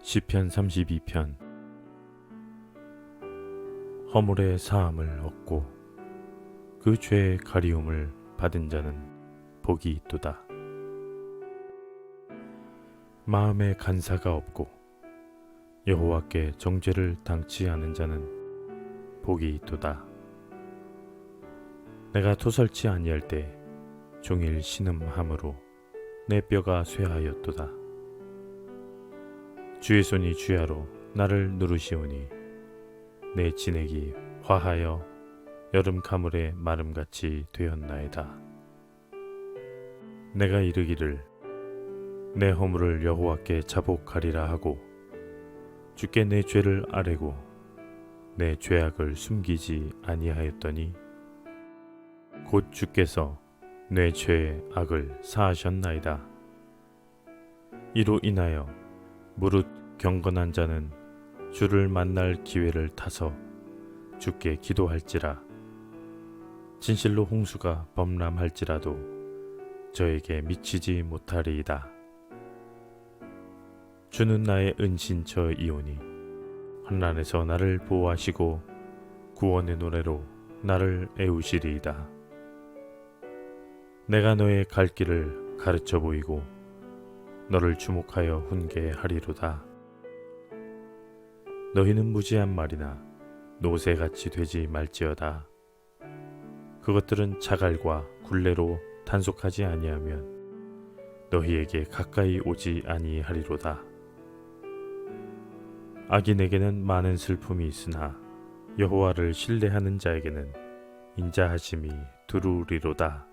시편 32편. 허물의 사함을 얻고 그 죄의 가리움을 받은 자는 복이 있도다. 마음에 간사가 없고 여호와께 정죄를 당치 않은 자는 복이 있도다. 내가 토설치 아니할 때 종일 신음함으로 내 뼈가 쇠하였도다. 주의 손이 주야로 나를 누르시오니 내 진액이 화하여 여름 가물의 마름같이 되었나이다. 내가 이르기를 내 허물을 여호와께 자복하리라 하고 주께 내 죄를 아뢰고 내 죄악을 숨기지 아니하였더니 곧 주께서 내 죄의 악을 사하셨나이다. 이로 인하여 무릇 경건한 자는 주를 만날 기회를 타서 주께 기도할지라. 진실로 홍수가 범람할지라도 저에게 미치지 못하리이다. 주는 나의 은신처이오니 환난에서 나를 보호하시고 구원의 노래로 나를 애우시리이다. 내가 너의 갈 길을 가르쳐 보이고 너를 주목하여 훈계하리로다. 너희는 무지한 말이나 노새같이 되지 말지어다. 그것들은 자갈과 굴레로 단속하지 아니하면 너희에게 가까이 오지 아니하리로다. 악인에게는 많은 슬픔이 있으나 여호와를 신뢰하는 자에게는 인자하심이 두루리로다.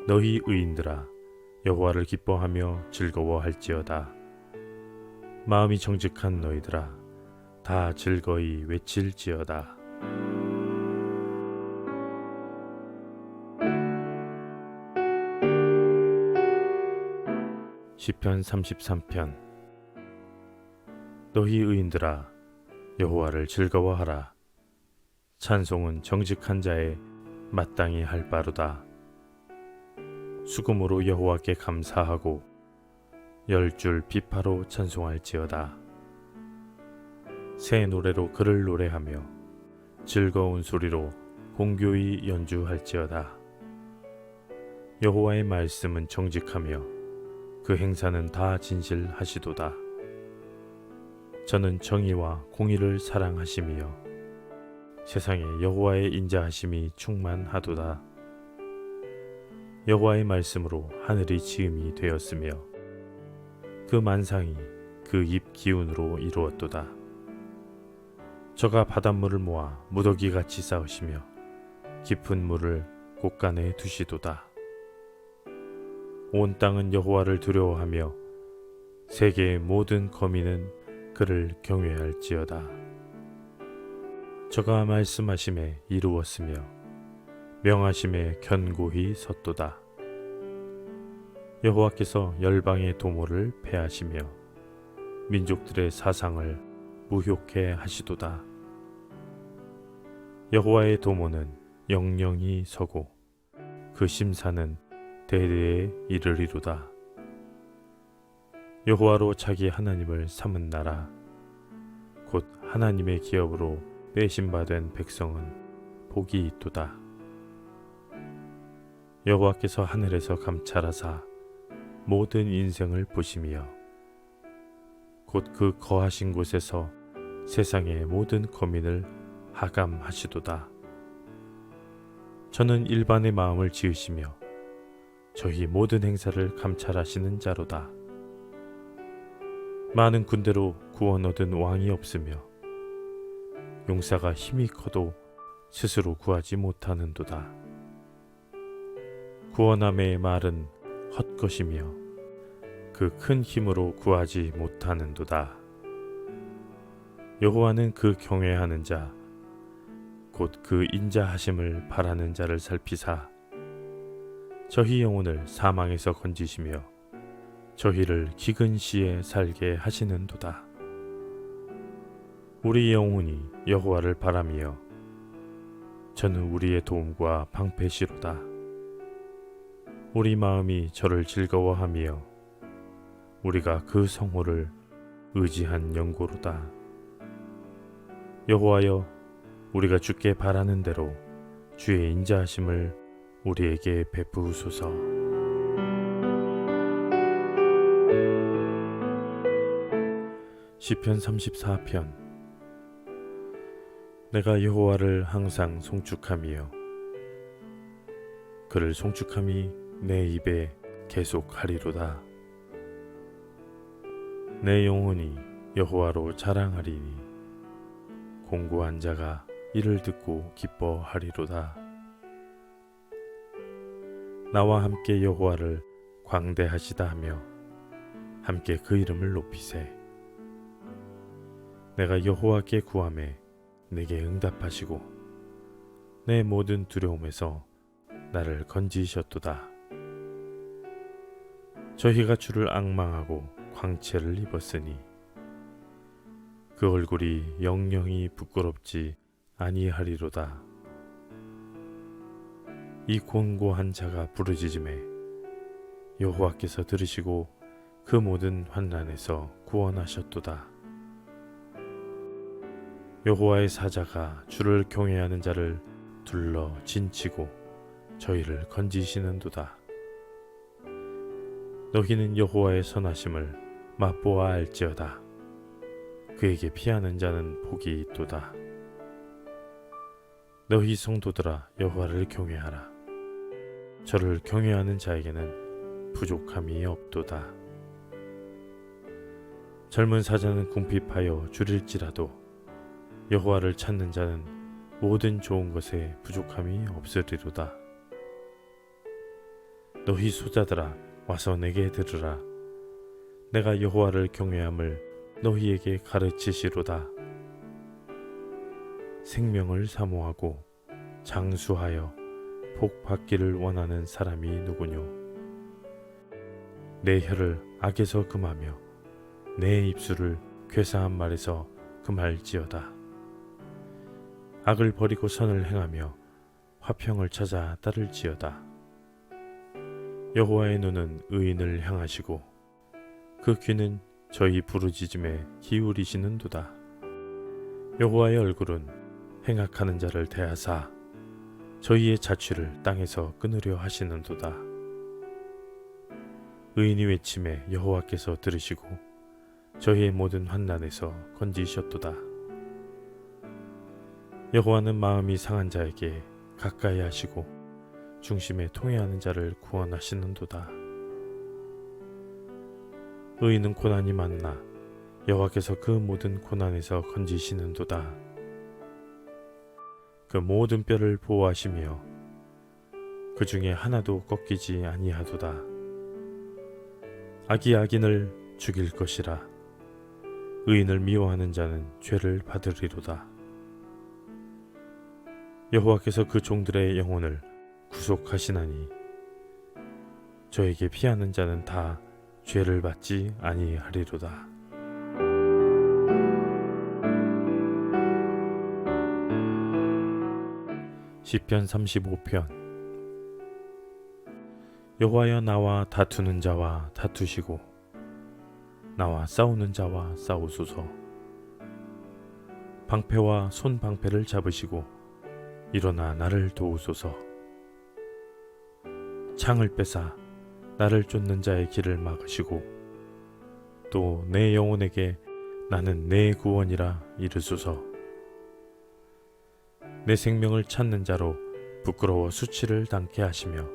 너희 의인들아 여호와를 기뻐하며 즐거워할지어다. 마음이 정직한 너희들아 다 즐거이 외칠지어다. 시편 33편. 너희 의인들아 여호와를 즐거워하라. 찬송은 정직한 자의 마땅히 할 바로다. 수금으로 여호와께 감사하고 10줄 비파로 찬송할지어다. 새 노래로 그를 노래하며 즐거운 소리로 공교히 연주할지어다. 여호와의 말씀은 정직하며 그 행사는 다 진실하시도다. 저는 정의와 공의를 사랑하시며 세상에 여호와의 인자하심이 충만하도다. 여호와의 말씀으로 하늘이 지음이 되었으며 그 만상이 그 입 기운으로 이루었도다. 저가 바닷물을 모아 무더기같이 쌓으시며 깊은 물을 곳간에 두시도다. 온 땅은 여호와를 두려워하며 세계의 모든 거민은 그를 경외할지어다. 저가 말씀하심에 이루었으며 명하심에 견고히 섰도다. 여호와께서 열방의 도모를 패하시며 민족들의 사상을 무효케 하시도다. 여호와의 도모는 영영이 서고 그 심사는 대대에 이르리로다. 여호와로 자기 하나님을 삼은 나라 곧 하나님의 기업으로 빼심받은 백성은 복이 있도다. 여호와께서 하늘에서 감찰하사 모든 인생을 보시며 곧 그 거하신 곳에서 세상의 모든 거민을 하감하시도다. 저는 일반의 마음을 지으시며 저희 모든 행사를 감찰하시는 자로다. 많은 군대로 구원 얻은 왕이 없으며 용사가 힘이 커도 스스로 구하지 못하는도다. 구원함의 말은 헛것이며 그 큰 힘으로 구하지 못하는도다. 여호와는 그 경외하는 자 곧 그 인자하심을 바라는 자를 살피사 저희 영혼을 사망에서 건지시며 저희를 기근 시에 살게 하시는도다. 우리 영혼이 여호와를 바라며 저는 우리의 도움과 방패시로다. 우리 마음이 저를 즐거워하며 우리가 그 성호를 의지한 영고로다. 여호와여, 우리가 주께 바라는 대로 주의 인자하심을 우리에게 베푸소서. 시편 34편. 내가 여호와를 항상 송축하며 그를 송축함이 내 입에 계속하리로다. 내 영혼이 여호와로 자랑하리니 공고한 자가 이를 듣고 기뻐하리로다. 나와 함께 여호와를 광대하시다 하며 함께 그 이름을 높이세. 내가 여호와께 구하매 내게 응답하시고 내 모든 두려움에서 나를 건지셨도다. 저희가 주를 앙망하고 광채를 입었으니 그 얼굴이 영영이 부끄럽지 아니하리로다. 이 곤고한 자가 부르짖음에 여호와께서 들으시고 그 모든 환난에서 구원하셨도다. 여호와의 사자가 주를 경외하는 자를 둘러 진치고 저희를 건지시는도다. 너희는 여호와의 선하심을 맛보아 알지어다. 그에게 피하는 자는 복이 있도다. 너희 성도들아 여호와를 경외하라. 저를 경외하는 자에게는 부족함이 없도다. 젊은 사자는 궁핍하여 줄일지라도 여호와를 찾는 자는 모든 좋은 것에 부족함이 없으리로다. 너희 소자들아 와서 내게 들으라. 내가 여호와를 경외함을 너희에게 가르치시로다. 생명을 사모하고 장수하여 복 받기를 원하는 사람이 누구뇨? 내 혀를 악에서 금하며 내 입술을 괴사한 말에서 금할지어다. 악을 버리고 선을 행하며 화평을 찾아 따를지어다. 여호와의 눈은 의인을 향하시고 그 귀는 저희 부르짖음에 기울이시는도다. 여호와의 얼굴은 행악하는 자를 대하사 저희의 자취를 땅에서 끊으려 하시는도다. 의인이 외침에 여호와께서 들으시고 저희의 모든 환난에서 건지셨도다. 여호와는 마음이 상한 자에게 가까이 하시고 중심에 통회하는 자를 구원하시는도다. 의인은 고난이 많으나 여호와께서 그 모든 고난에서 건지시는도다. 그 모든 뼈를 보호하시며 그 중에 하나도 꺾이지 아니하도다. 악이 악인을 죽일 것이라. 의인을 미워하는 자는 죄를 받으리로다. 여호와께서 그 종들의 영혼을 구속하시나니 저에게 피하는 자는 다 죄를 받지 아니하리로다. 시편 35편. 여호와여, 나와 다투는 자와 다투시고 나와 싸우는 자와 싸우소서. 방패와 손방패를 잡으시고 일어나 나를 도우소서. 창을 빼사 나를 쫓는 자의 길을 막으시고 또 내 영혼에게 나는 내 구원이라 이르소서. 내 생명을 찾는 자로 부끄러워 수치를 당케 하시며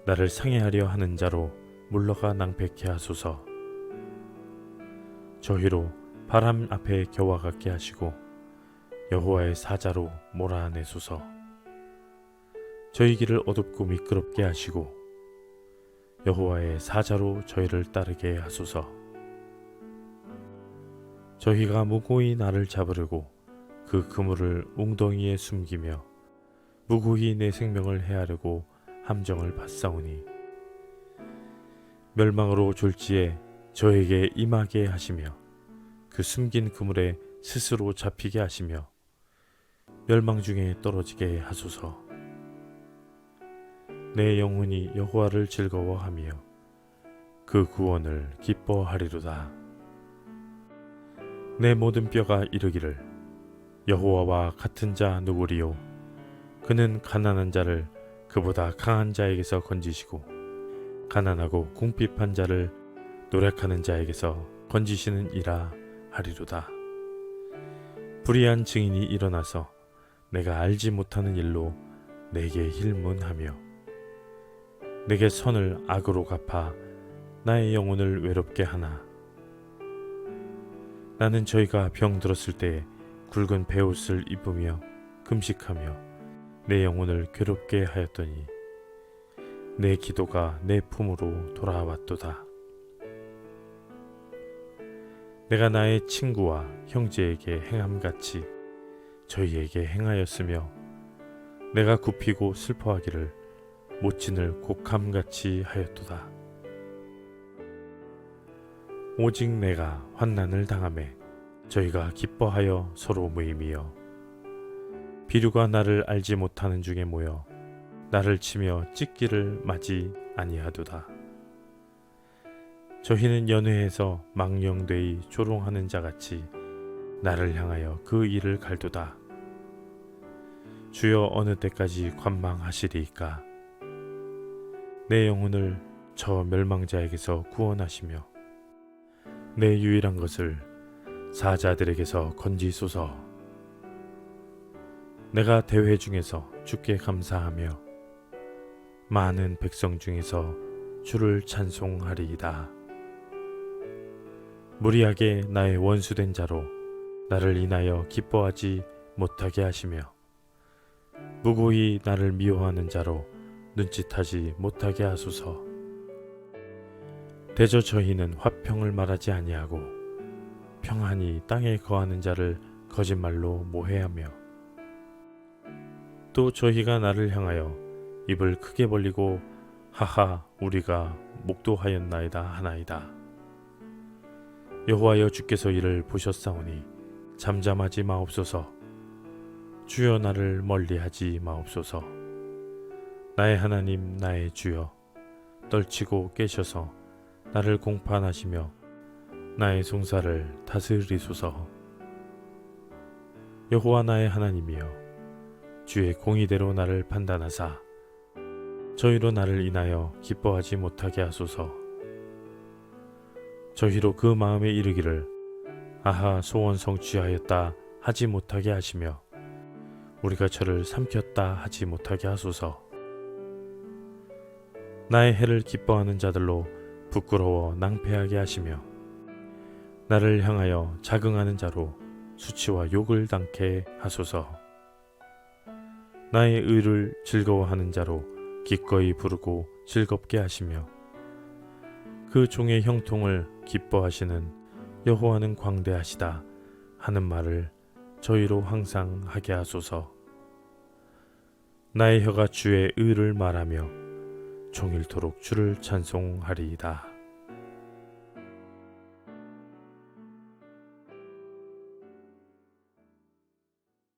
나를 상해하려 하는 자로 물러가 낭패케 하소서. 저희로 바람 앞에 겨와갖게 하시고 여호와의 사자로 몰아내소서. 저희 길을 어둡고 미끄럽게 하시고 여호와의 사자로 저희를 따르게 하소서. 저희가 무고히 나를 잡으려고 그 그물을 웅덩이에 숨기며 무고히 내 생명을 해하려고 함정을 받사오니 멸망으로 졸지에 저에게 임하게 하시며 그 숨긴 그물에 스스로 잡히게 하시며 멸망 중에 떨어지게 하소서. 내 영혼이 여호와를 즐거워하며 그 구원을 기뻐하리로다. 내 모든 뼈가 이르기를 여호와와 같은 자 누구리요? 그는 가난한 자를 그보다 강한 자에게서 건지시고 가난하고 궁핍한 자를 노력하는 자에게서 건지시는 이라 하리로다. 불의한 증인이 일어나서 내가 알지 못하는 일로 내게 힐문하며 내게 선을 악으로 갚아 나의 영혼을 외롭게 하나. 나는 저희가 병들었을 때 굵은 베옷을 입으며 금식하며 내 영혼을 괴롭게 하였더니 내 기도가 내 품으로 돌아왔도다. 내가 나의 친구와 형제에게 행함같이 저희에게 행하였으며 내가 굽히고 슬퍼하기를 모친을 곡함같이 하였도다. 오직 내가 환난을 당하매 저희가 기뻐하여 서로 모임이여 비류가 나를 알지 못하는 중에 모여 나를 치며 찢기를 맞이 아니하도다. 저희는 연회에서 망령되이 조롱하는 자같이 나를 향하여 그 일을 갈도다. 주여 어느 때까지 관망하시리이까? 내 영혼을 저 멸망자에게서 구원하시며 내 유일한 것을 사자들에게서 건지소서. 내가 대회 중에서 주께 감사하며 많은 백성 중에서 주를 찬송하리이다. 무리하게 나의 원수된 자로 나를 인하여 기뻐하지 못하게 하시며 무고히 나를 미워하는 자로 눈짓하지 못하게 하소서. 대저 저희는 화평을 말하지 아니하고 평안히 땅에 거하는 자를 거짓말로 모해하며 또 저희가 나를 향하여 입을 크게 벌리고 하하 우리가 목도하였나이다 하나이다. 여호와여 주께서 이를 보셨사오니 잠잠하지 마옵소서. 주여 나를 멀리하지 마옵소서. 나의 하나님 나의 주여 떨치고 깨셔서 나를 공판하시며 나의 송사를 다스리소서. 여호와 나의 하나님이여 주의 공의대로 나를 판단하사 저희로 나를 인하여 기뻐하지 못하게 하소서. 저희로 그 마음에 이르기를 아하 소원 성취하였다 하지 못하게 하시며 우리가 저를 삼켰다 하지 못하게 하소서. 나의 해를 기뻐하는 자들로 부끄러워 낭패하게 하시며 나를 향하여 자긍하는 자로 수치와 욕을 당케 하소서. 나의 의를 즐거워하는 자로 기꺼이 부르고 즐겁게 하시며 그 종의 형통을 기뻐하시는 여호와는 광대하시다 하는 말을 저희로 항상 하게 하소서. 나의 혀가 주의 의를 말하며 종일토록 주를 찬송하리이다.